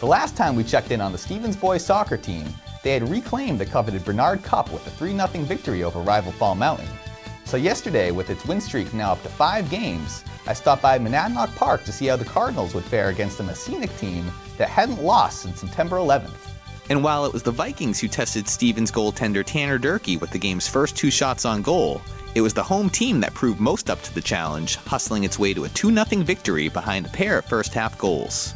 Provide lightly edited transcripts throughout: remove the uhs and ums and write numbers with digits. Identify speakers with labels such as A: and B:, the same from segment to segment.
A: The last time we checked in on the Stevens boys soccer team, they had reclaimed the coveted Bernard Cup with a 3-0 victory over rival Fall Mountain. So yesterday, with its win streak now up to 5 games, I stopped by Mascenic Park to see how the Cardinals would fare against a Mascenic team that hadn't lost since September 11th.
B: And while it was the Vikings who tested Stevens goaltender Tanner Durkee with the game's first 2 shots on goal, it was the home team that proved most up to the challenge, hustling its way to a 2-0 victory behind a pair of first-half goals.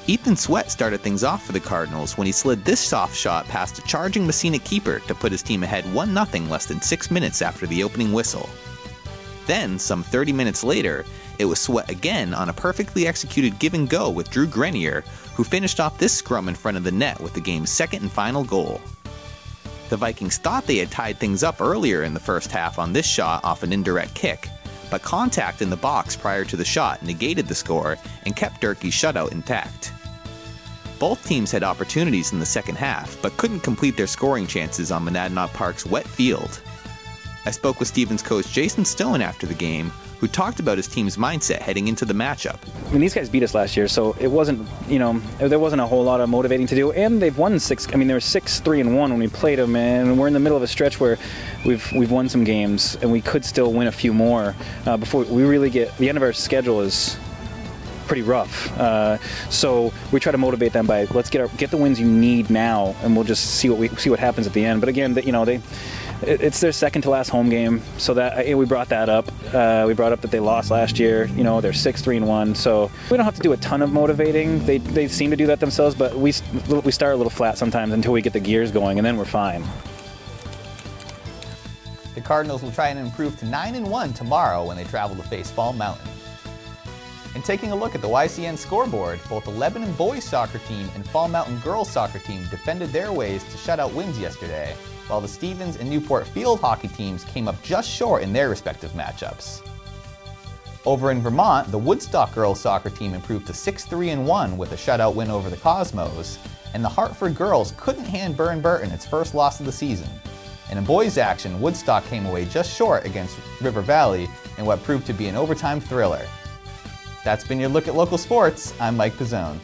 B: Ethan Sweat started things off for the Cardinals when he slid this soft shot past a charging Mascenic keeper to put his team ahead 1-0 less than 6 minutes after the opening whistle. Then, some 30 minutes later, it was Sweat again on a perfectly executed give-and-go with Drew Grenier, who finished off this scrum in front of the net with the game's second and final goal. The Vikings thought they had tied things up earlier in the first half on this shot off an indirect kick, but contact in the box prior to the shot negated the score and kept Durkee's shutout intact. Both teams had opportunities in the second half, but couldn't complete their scoring chances on Mascenic Park's wet field. I spoke with Stevens coach Jason Stone after the game, who talked about his team's mindset heading into the matchup.
C: I mean, these guys beat us last year, so it wasn't, there wasn't a whole lot of motivating to do, and they've won 6, they were 6-3-1 when we played them, and we're in the middle of a stretch where we've won some games, and we could still win a few more before we really get, the end of our schedule is pretty rough. So we try to motivate them by, let's get the wins you need now, and we'll just see what happens at the end. But again, it's their second to last home game, so that we brought that up. We brought up that they lost last year. They're 6-3-1, so we don't have to do a ton of motivating. They seem to do that themselves, but we start a little flat sometimes until we get the gears going, and then we're fine.
A: The Cardinals will try and improve to 9-1 tomorrow when they travel to face Fall Mountain. And taking a look at the YCN scoreboard, both the Lebanon boys soccer team and Fall Mountain girls soccer team defended their ways to shutout wins yesterday, while the Stevens and Newport field hockey teams came up just short in their respective matchups. Over in Vermont, the Woodstock girls soccer team improved to 6-3-1 with a shutout win over the Cosmos, and the Hartford girls couldn't hand Burn Burton its first loss of the season. And in boys action, Woodstock came away just short against River Valley in what proved to be an overtime thriller. That's been your look at local sports. I'm Mike Pizzone.